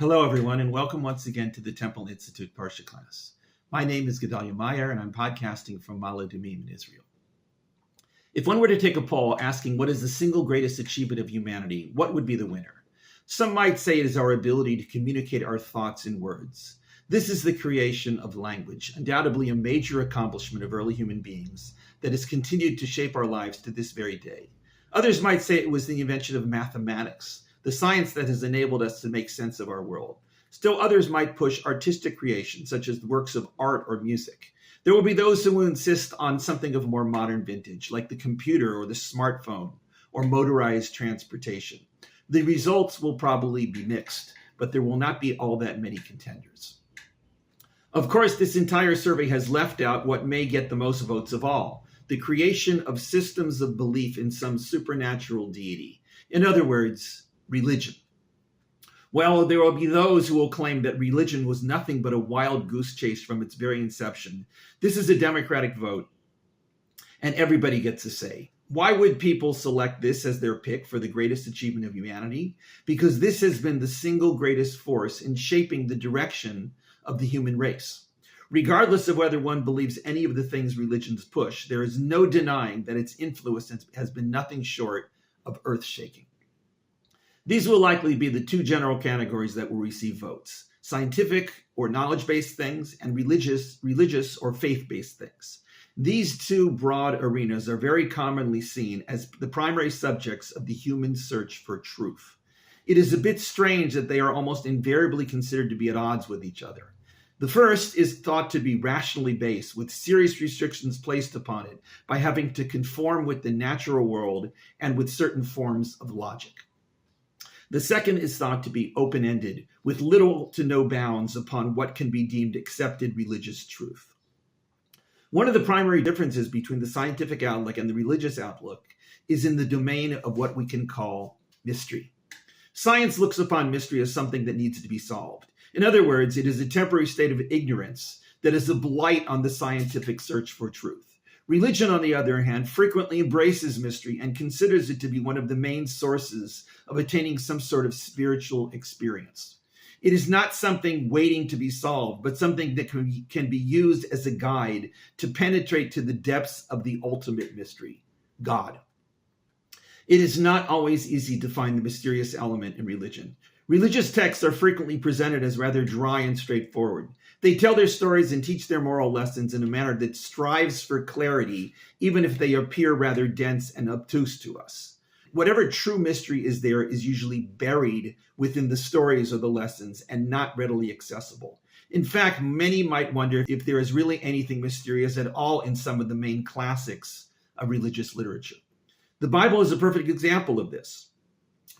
Hello, everyone, and welcome once again to the Temple Institute Parsha class. My name is Iyar, and I'm podcasting from Ma'ale Adumim in Israel. If one were to take a poll asking what is the single greatest achievement of humanity, what would be the winner? Some might say it is our ability to communicate our thoughts in words. This is the creation of language, undoubtedly a major accomplishment of early human beings that has continued to shape our lives to this very day. Others might say it was the invention of mathematics, the science that has enabled us to make sense of our world. Still others might push artistic creation, such as works of art or music. There will be those who will insist on something of more modern vintage, like the computer or the smartphone or motorized transportation. The results will probably be mixed, but there will not be all that many contenders. Of course, this entire survey has left out what may get the most votes of all, the creation of systems of belief in some supernatural deity. In other words, religion. Well, there will be those who will claim that religion was nothing but a wild goose chase from its very inception. This is a democratic vote, and everybody gets a say. Why would people select this as their pick for the greatest achievement of humanity? Because this has been the single greatest force in shaping the direction of the human race. Regardless of whether one believes any of the things religions push, there is no denying that its influence has been nothing short of earth-shaking. These will likely be the two general categories that will receive votes: scientific or knowledge-based things and religious or faith-based things. These two broad arenas are very commonly seen as the primary subjects of the human search for truth. It is a bit strange that they are almost invariably considered to be at odds with each other. The first is thought to be rationally based, with serious restrictions placed upon it by having to conform with the natural world and with certain forms of logic. The second is thought to be open-ended, with little to no bounds upon what can be deemed accepted religious truth. One of the primary differences between the scientific outlook and the religious outlook is in the domain of what we can call mystery. Science looks upon mystery as something that needs to be solved. In other words, it is a temporary state of ignorance that is a blight on the scientific search for truth. Religion, on the other hand, frequently embraces mystery and considers it to be one of the main sources of attaining some sort of spiritual experience. It is not something waiting to be solved, but something that can be used as a guide to penetrate to the depths of the ultimate mystery, God. It is not always easy to find the mysterious element in religion. Religious texts are frequently presented as rather dry and straightforward. They tell their stories and teach their moral lessons in a manner that strives for clarity, even if they appear rather dense and obtuse to us. Whatever true mystery is there is usually buried within the stories or the lessons and not readily accessible. In fact, many might wonder if there is really anything mysterious at all in some of the main classics of religious literature. The Bible is a perfect example of this.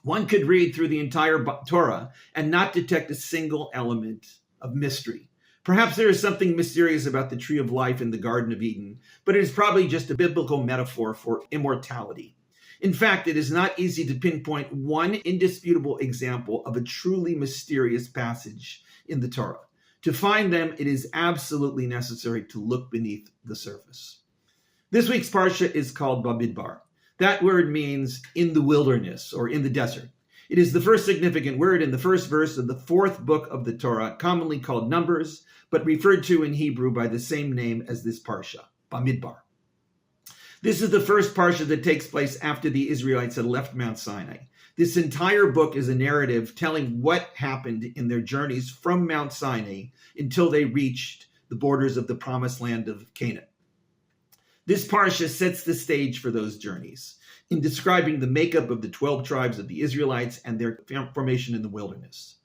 One could read through the entire Torah and not detect a single element of mystery. Perhaps there is something mysterious about the tree of life in the Garden of Eden, but it is probably just a biblical metaphor for immortality. In fact, it is not easy to pinpoint one indisputable example of a truly mysterious passage in the Torah. To find them, it is absolutely necessary to look beneath the surface. This week's Parsha is called Bamidbar. That word means in the wilderness or in the desert. It is the first significant word in the first verse of the fourth book of the Torah, commonly called Numbers, but referred to in Hebrew by the same name as this Parsha, Bamidbar. This is the first Parsha that takes place after the Israelites had left Mount Sinai. This entire book is a narrative telling what happened in their journeys from Mount Sinai until they reached the borders of the promised land of Canaan. This Parsha sets the stage for those journeys in describing the makeup of the 12 tribes of the Israelites and their formation in the wilderness.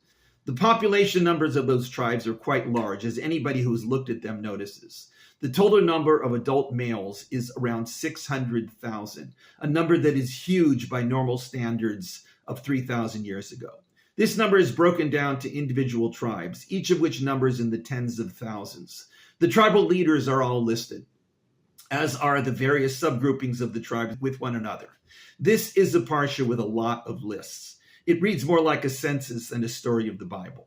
The population numbers of those tribes are quite large, as anybody who has looked at them notices. The total number of adult males is around 600,000, a number that is huge by normal standards of 3,000 years ago. This number is broken down to individual tribes, each of which numbers in the tens of thousands. The tribal leaders are all listed, as are the various subgroupings of the tribes with one another. This is a parsha with a lot of lists. It reads more like a census than a story of the Bible.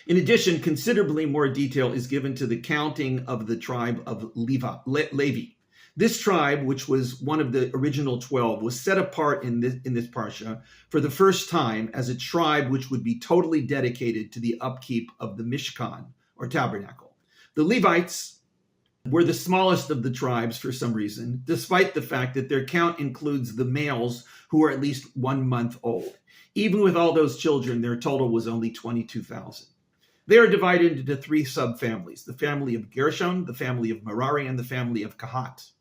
In addition, considerably more detail is given to the counting of the tribe of Levi. This tribe, which was one of the original 12, was set apart in this parsha for the first time as a tribe which would be totally dedicated to the upkeep of the Mishkan, or Tabernacle. The Levites were the smallest of the tribes for some reason, despite the fact that their count includes the males who were at least 1 month old. Even with all those children, their total was only 22,000. They are divided into 3 subfamilies: the family of Gershon, the family of Merari, and the family of Kahat.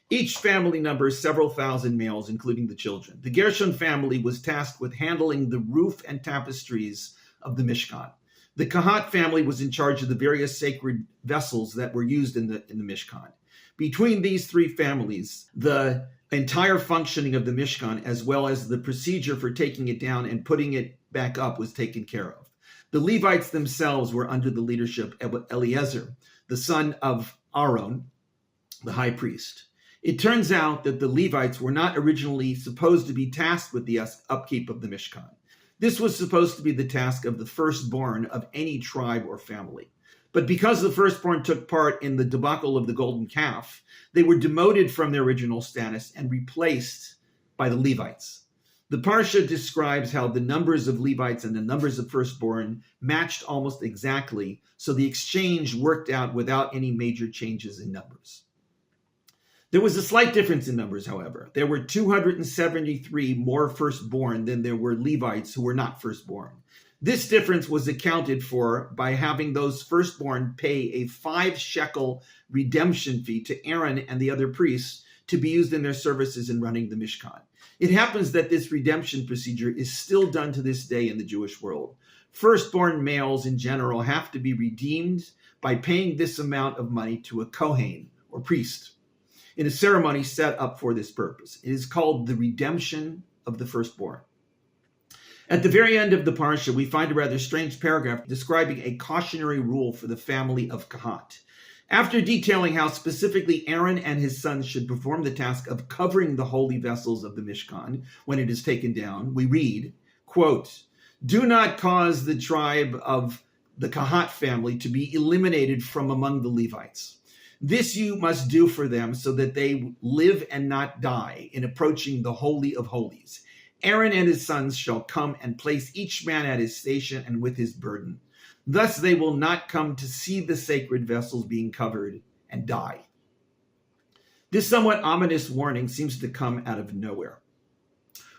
Each family numbers several thousand males, including the children. The Gershon family was tasked with handling the roof and tapestries of the Mishkan. The Kahat family was in charge of the various sacred vessels that were used in the Mishkan. Between these 3 families, the entire functioning of the Mishkan, as well as the procedure for taking it down and putting it back up, was taken care of. The Levites themselves were under the leadership of Eleazar, the son of Aaron, the high priest. It turns out that the Levites were not originally supposed to be tasked with the upkeep of the Mishkan. This was supposed to be the task of the firstborn of any tribe or family. But because the firstborn took part in the debacle of the golden calf, they were demoted from their original status and replaced by the Levites. The Parsha describes how the numbers of Levites and the numbers of firstborn matched almost exactly, so the exchange worked out without any major changes in numbers. There was a slight difference in numbers, however. There were 273 more firstborn than there were Levites who were not firstborn. This difference was accounted for by having those firstborn pay a 5 shekel redemption fee to Aaron and the other priests to be used in their services in running the Mishkan. It happens that this redemption procedure is still done to this day in the Jewish world. Firstborn males in general have to be redeemed by paying this amount of money to a Kohen, or priest, in a ceremony set up for this purpose. It is called the redemption of the firstborn. At the very end of the parsha, we find a rather strange paragraph describing a cautionary rule for the family of Kahat. After detailing how specifically Aaron and his sons should perform the task of covering the holy vessels of the Mishkan when it is taken down, we read, quote, "Do not cause the tribe of the Kahat family to be eliminated from among the Levites. This you must do for them so that they live and not die in approaching the Holy of Holies. Aaron and his sons shall come and place each man at his station and with his burden. Thus they will not come to see the sacred vessels being covered and die." This somewhat ominous warning seems to come out of nowhere.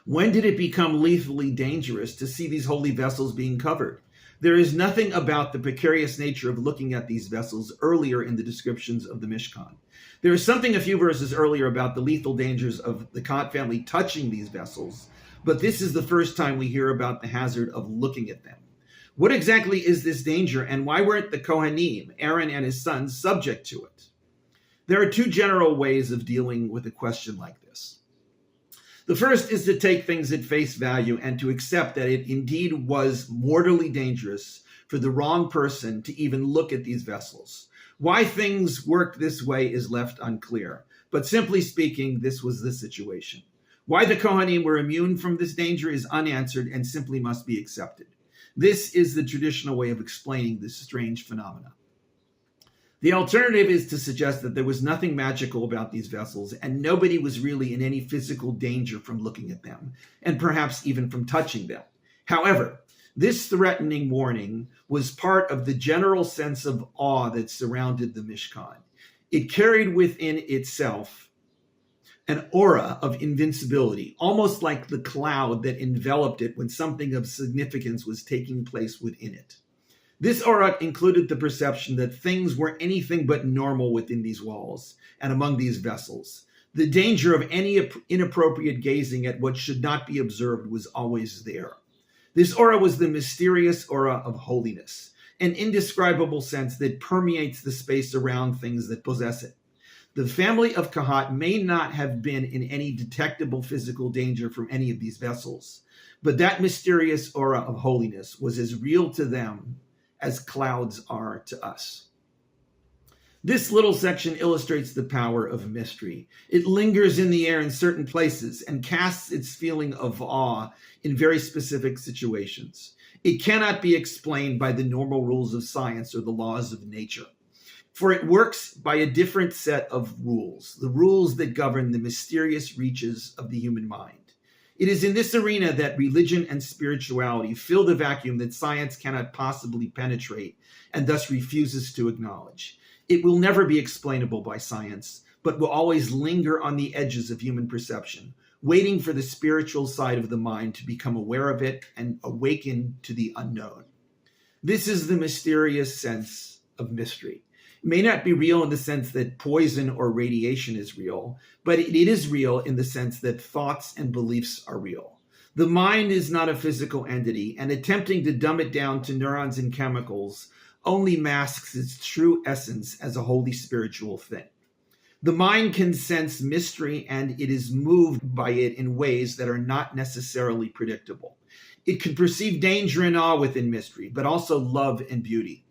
When did it become lethally dangerous to see these holy vessels being covered? There is nothing about the precarious nature of looking at these vessels earlier in the descriptions of the Mishkan. There is something a few verses earlier about the lethal dangers of the Kahat family touching these vessels, but this is the first time we hear about the hazard of looking at them. What exactly is this danger, and why weren't the Kohanim, Aaron and his sons, subject to it? There are 2 general ways of dealing with a question like this. The first is to take things at face value and to accept that it indeed was mortally dangerous for the wrong person to even look at these vessels. Why things worked this way is left unclear, but simply speaking, this was the situation. Why the Kohanim were immune from this danger is unanswered and simply must be accepted. This is the traditional way of explaining this strange phenomena. The alternative is to suggest that there was nothing magical about these vessels and nobody was really in any physical danger from looking at them, and perhaps even from touching them. However, this threatening warning was part of the general sense of awe that surrounded the Mishkan. It carried within itself an aura of invincibility, almost like the cloud that enveloped it when something of significance was taking place within it. This aura included the perception that things were anything but normal within these walls and among these vessels. The danger of any inappropriate gazing at what should not be observed was always there. This aura was the mysterious aura of holiness, an indescribable sense that permeates the space around things that possess it. The family of Kahat may not have been in any detectable physical danger from any of these vessels, but that mysterious aura of holiness was as real to them as clouds are to us. This little section illustrates the power of mystery. It lingers in the air in certain places and casts its feeling of awe in very specific situations. It cannot be explained by the normal rules of science or the laws of nature. For it works by a different set of rules, the rules that govern the mysterious reaches of the human mind. It is in this arena that religion and spirituality fill the vacuum that science cannot possibly penetrate and thus refuses to acknowledge. It will never be explainable by science, but will always linger on the edges of human perception, waiting for the spiritual side of the mind to become aware of it and awaken to the unknown. This is the mysterious sense of mystery. It may not be real in the sense that poison or radiation is real, but it is real in the sense that thoughts and beliefs are real. The mind is not a physical entity, and attempting to dumb it down to neurons and chemicals only masks its true essence as a wholly spiritual thing. The mind can sense mystery, and it is moved by it in ways that are not necessarily predictable. It can perceive danger and awe within mystery, but also love and beauty.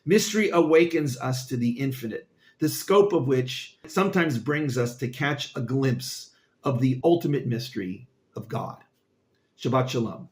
Mystery awakens us to the infinite, the scope of which sometimes brings us to catch a glimpse of the ultimate mystery of God. Shabbat Shalom.